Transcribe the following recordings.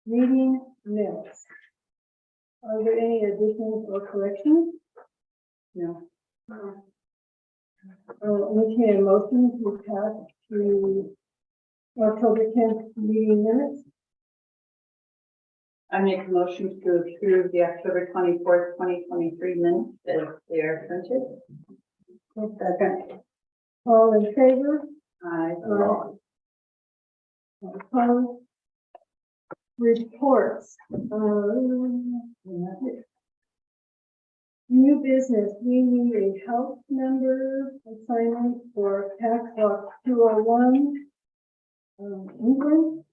Meeting minutes. Are there any additions or corrections? No. Entertain a motion to pass to October 10th meeting minutes. I make a motion to approve the October 24th, 2023 minutes as they are printed. Second. All in favor? Aye. Opposed? Reports. New business, we need a health number assignment for tax law 201. England.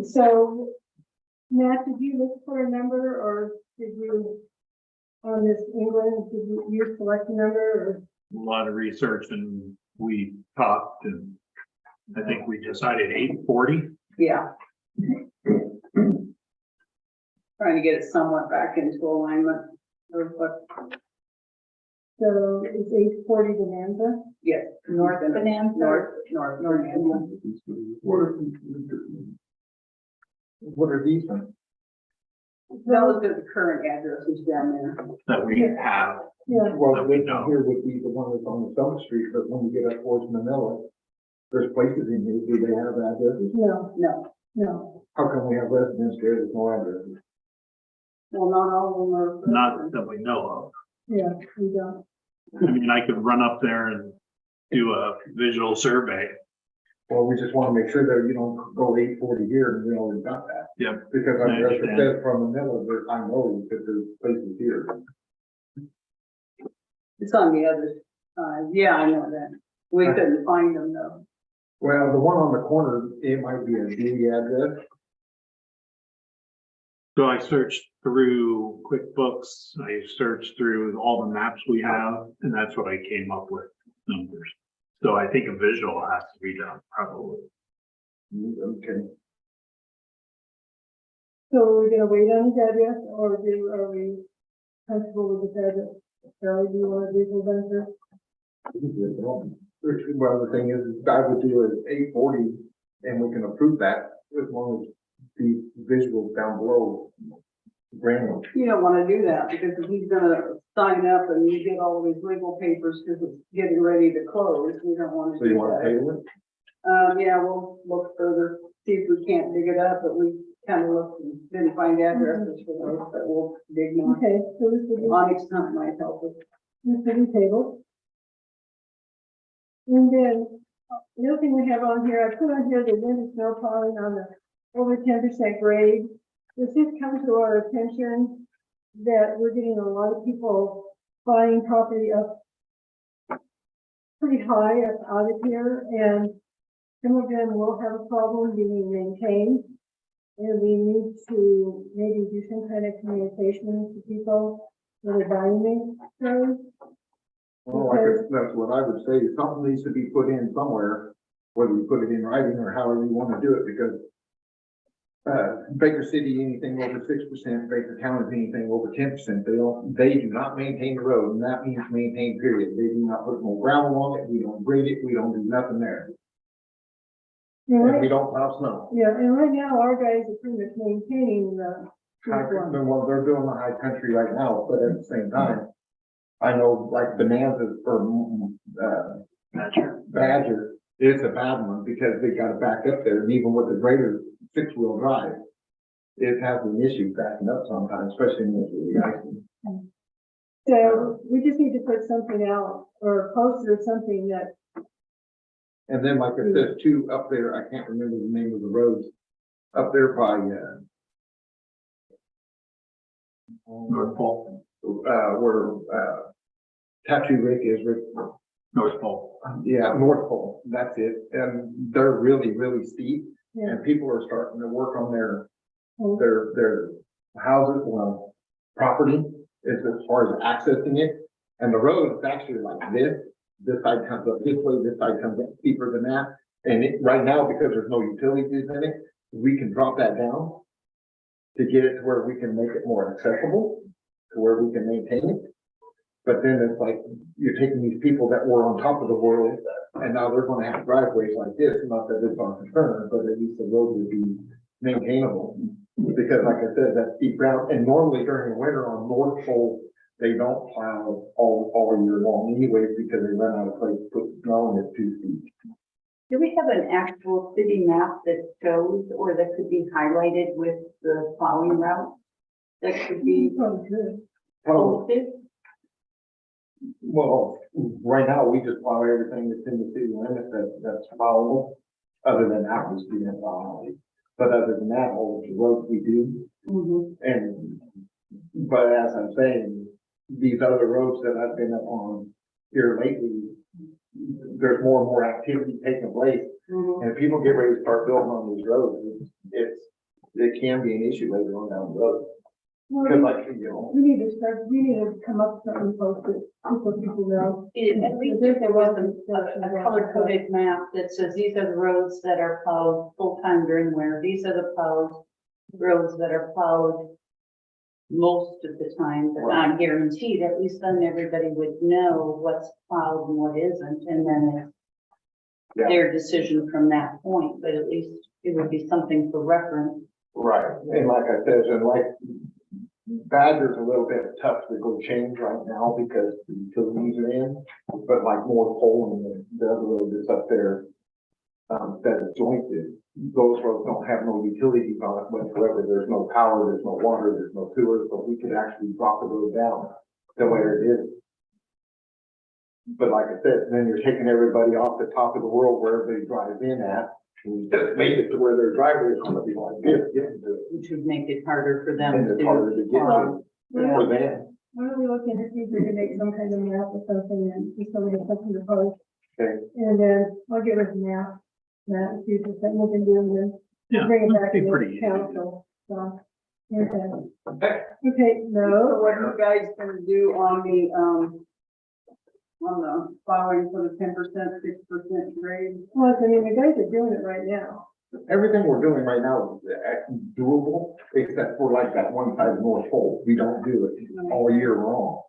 So Matt, did you look for a number or did you on this England, did you select a number or? A lot of research and we talked and I think we decided 840. Yeah. Trying to get it somewhat back into alignment. Or what? So it's 840 Bonanza. Yes, north and Bonanza. north Bonanza. What are these ones? Those are the current addresses down there. That we have. Yeah, Well, That we this know. one here would be the one that's on the Summit Street, but when you get up towards Manila, there's places in here, do they have addresses? no. How come we have residents there with no addresses? Well, not all of them are. Not that we know Yeah, we don't. of. I mean, I could run up there and do a visual survey. Well, we just want to make sure that you don't go 840 here and we already got that. Yep. Because I I just understand. said from Manila, there, I know that there's places here. It's on the other side. Yeah, I know that. We couldn't find them though. Well, the one on the corner, it might be a Dewey address. So I searched through QuickBooks, I searched through all the maps we have, and that's what I came up with, numbers. So I think a visual has to be done, probably. Okay. So are we gonna wait on his address or are we comfortable with his address? Charlie, do you want to do the vendor? Well, the thing is, I would do it 840 and we can approve that as long as the visuals down below. Granular. You don't want to do that because if he's gonna sign up and you get all of his legal papers because it's getting ready to close, we don't want to So you do want to that. table it? Yeah, we'll look further, see if we can't dig it up, but we kind of looked and didn't find addresses for those, but we'll dig more. Okay, so this will be, Onyx Hunt might help us. this will be tabled. And then the other thing we have on here, I put on here the wind and snow plowing on the over 10% grade. This has come to our attention that we're getting a lot of people buying property up pretty high up out of here, and some of them will have a problem being maintained. And we need to maybe do some kind of communication to people that are buying these roads. Well, that's what I would say. Something needs to be put in somewhere, whether you put it in writing or however you want to do it, because Baker City, anything over 6%, Baker County, anything over 10%, they do not maintain the road, and that means maintain period. They do not put no gravel on it, we don't grade it, we don't do nothing there, and we don't plow snow. Yeah, and right now our guys are pretty much maintaining the. Well, they're doing the high country right now, but at the same time, I know like Bonanza or Badger, it's a bad one because they got to back up there, and even with the greater 6-wheel drive, it has an issue backing up sometimes, especially when it's really icy. So we just need to put something out or post or something that, And then like it says too, up there, I can't remember the name of the roads, up there by, North Pole, where, Tattoo Rick is, Rick, North Pole. yeah, North Pole, that's it. And they're really, really steep, yeah. and people are starting to work on their Oh. their houses, well, property, is as far as accessing it. And the road is actually like this side comes up this way, this side comes up steeper than that. And it, right now, because there's no utilities in it, we can drop that down to get it to where we can make it more accessible, to where we can maintain it. But then it's like, you're taking these people that were on top of the world, and now they're gonna have driveways like this, not that it's our concern, but at least the road would be maintainable. Because like I said, that's deep ground, and normally during the winter on North Pole, they don't plow all year long anyways, because they run out of place to put snow and it's too steep. Do we have an actual city map that shows or that could be highlighted with the plowing route? That could be Probably good. Well, posted? well, right now, we just plow everything that's in the city limits that's plowable, other than Apple Street and Valley. But other than that, all of the roads we do, Mhm. and, but as I'm saying, these other roads that I've been up on here lately, there's more and more activity taking place, Mhm. and if people get ready to start building on these roads, it can be an issue later on down the road. Because Well, like, you know, we need to come up with something posted, so people know. At least if there was a color coded map that says these are the roads that are plowed full time during winter, these are the plowed roads that are plowed most of the time, but not guaranteed, at least then everybody would know what's plowed and what isn't, and then Yeah. it's their decision from that point, but at least it would be something for reference. right, and like I said, and like Badger's a little bit tough to go change right now because the utilities are in, but like North Pole and the other road that's up there, that is jointed, those roads don't have no utilities on it whatsoever. There's no power, there's no water, there's no sewer, but we could actually drop the road down to where it is. But like I said, then you're taking everybody off the top of the world where everybody drives in at, and you just made it to where their driveway is gonna be like this, getting to it. Which would make it harder for them And it's harder to get to. to for them. Why don't we look into see if we can make some kind of map or something and see somebody has something to post. Okay. And then I'll get with Matt, and see if there's something we can do and then Yeah, bring it that'd back be to pretty the easy. council. So, okay. Okay. Okay, So no, what are you guys gonna do on the plowing for the 10%, 6% grade? well, I mean, the guys are doing it right now. Everything we're doing right now is doable, except for like that one side of North Pole. We don't do it all year long.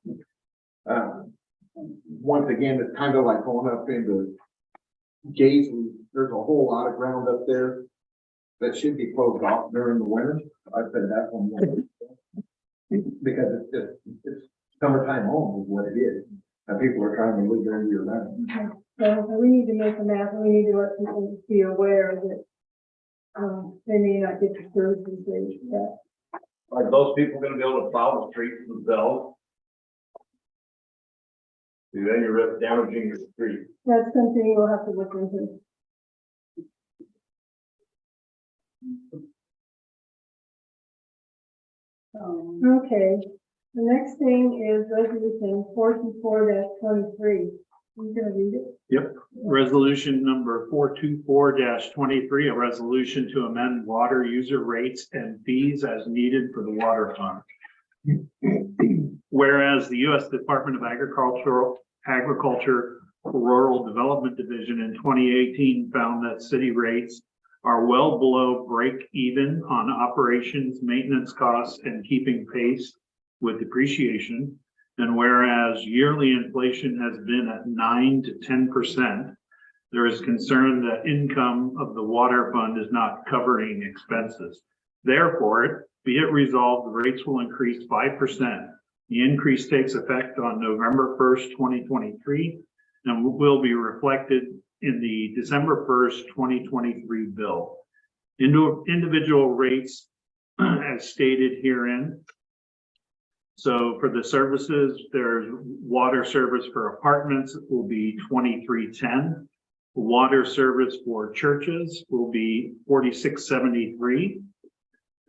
Once again, it's kind of like going up into Gaisley. There's a whole lot of ground up there that should be closed off during the winter. I said that one. Because it's summertime home is what it is. And people are trying to live there year round. Okay. So we need to make a map and we need to let people be aware that they may not get the services they, that. Are those people gonna be able to plow the streets themselves? See, then you're risk damaging your street. That's something we'll have to look into. Okay, the next thing is resolution 44-23. I'm gonna read it. Resolution number 424-23, a resolution to amend water user rates and fees as needed for the water fund. Whereas the U.S. Department of Agriculture Rural Development Division in 2018 found that city rates are well below break even on operations, maintenance costs, and keeping pace with depreciation. And whereas yearly inflation has been at 9 to 10%, there is concern that income of the water fund is not covering expenses. Therefore, be it resolved, the rates will increase 5%. The increase takes effect on November 1st, 2023, and will be reflected in the December 1st, 2023 bill. Individual rates as stated herein. So for the services, there's water service for apartments will be $23.10. Water service for churches will be $46.73.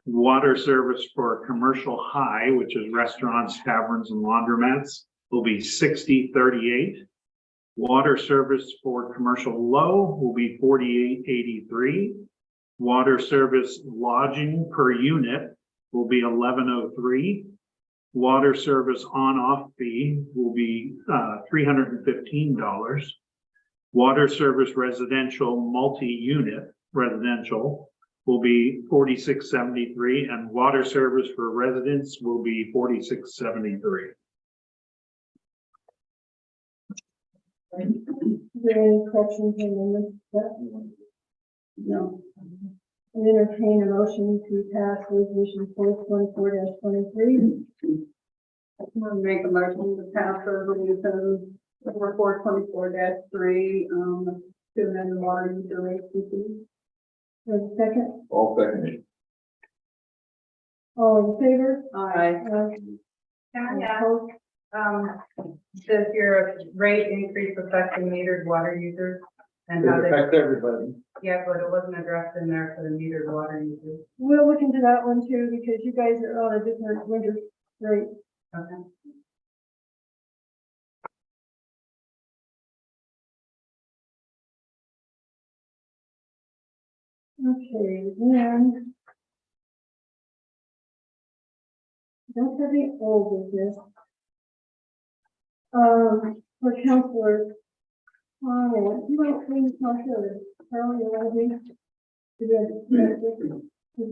Water service for commercial high, which is restaurants, taverns, and laundromats, will be $60.38. Water service for commercial low will be $48.83. Water service lodging per unit will be $11.03. Water service on-off fee will be $315. Water service residential multi-unit residential will be $46.73, and water service for residents will be $46.73. Is there any corrections or amendments? No. I entertain a motion to pass resolution 424-23. I'm gonna make a motion to pass resolution number 424-3, to amend the water user rates and fees. For the second, All seconded. all in favor? Aye. Can I ask, Opposed? does your rate increase affect the metered water users? And It how they, affects everybody. yeah, but it wasn't addressed in there for the metered water users. We'll look into that one too, because you guys are on a different winter rate. Okay. Okay, then. Don't have any old business. For Counselor comment, you want to talk to Carol, you want to just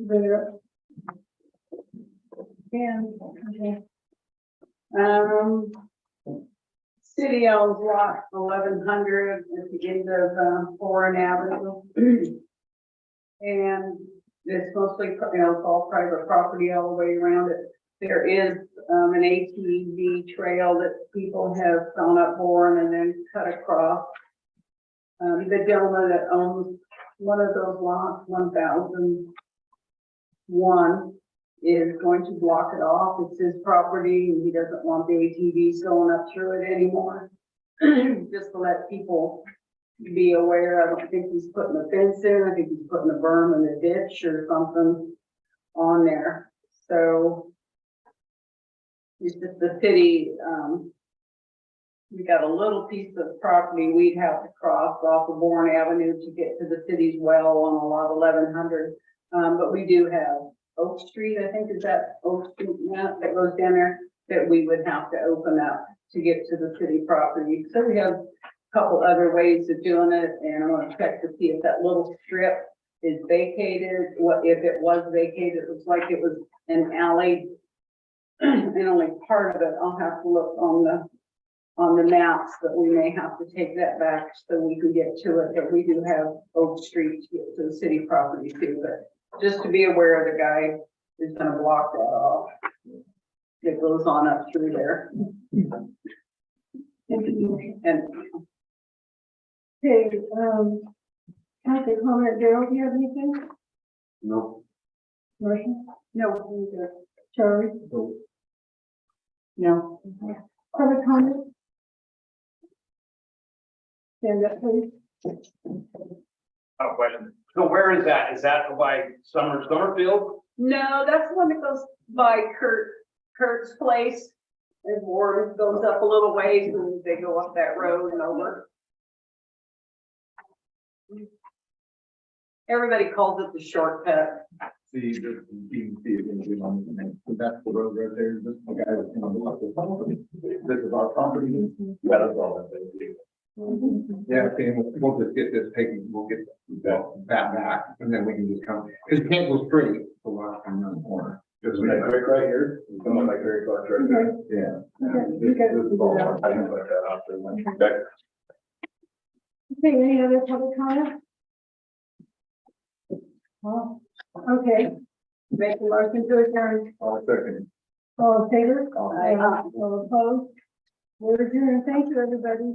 bring it up. Okay. City owns lot 1100 at the end of, Foreign Avenue. And it's mostly, it's all private property all the way around it. There is, an ATV trail that people have gone up Warren and then cut across. The gentleman that owns one of those lots, 1001, is going to block it off. It's his property and he doesn't want the ATVs going up through it anymore. Just to let people be aware. I don't think he's putting a fence in. I think he's putting a berm in a ditch or something on there. So it's just the city, we got a little piece of property we'd have to cross off of Bourne Avenue to get to the city's well on a lot 1100. But we do have Oak Street, I think is that Oak Street map that goes down there that we would have to open up to get to the city property. So we have a couple other ways of doing it, and I'm gonna check to see if that little strip is vacated. What if it was vacated? It looks like it was an alley. And only part of it, I'll have to look on the maps, but we may have to take that back so we can get to it. But we do have Oak Street to get to the city property too, but just to be aware, the guy is gonna block that off. It goes on up through there. And Okay, Counselor comment, Daryl, do you have anything? No. Marcia? no, Charlie? no, Public comment? Stand up, please. Oh, question. So where is that? Is that by Summerfield? no, that's the one that goes by Kurt's place. And Ward goes up a little ways and they go up that road and over. Everybody calls it the shortcut. See, you can see it in the, that's the road right there. This is the guy that's gonna block the property. This is our property. That is all that they do. Yeah, okay, we'll just get this taken, we'll get that back, and then we can just come, because you can't go straight, so we'll have to come around the corner. Just like right here, it's coming like very close right there. Yeah. Okay, you got it. This is all our- I can put that out there. Okay. Okay, any other public comment? Oh, okay, Make a motion to adjourn. All second. all in favor? Aye. All opposed? We're adjourned. Thank you, everybody.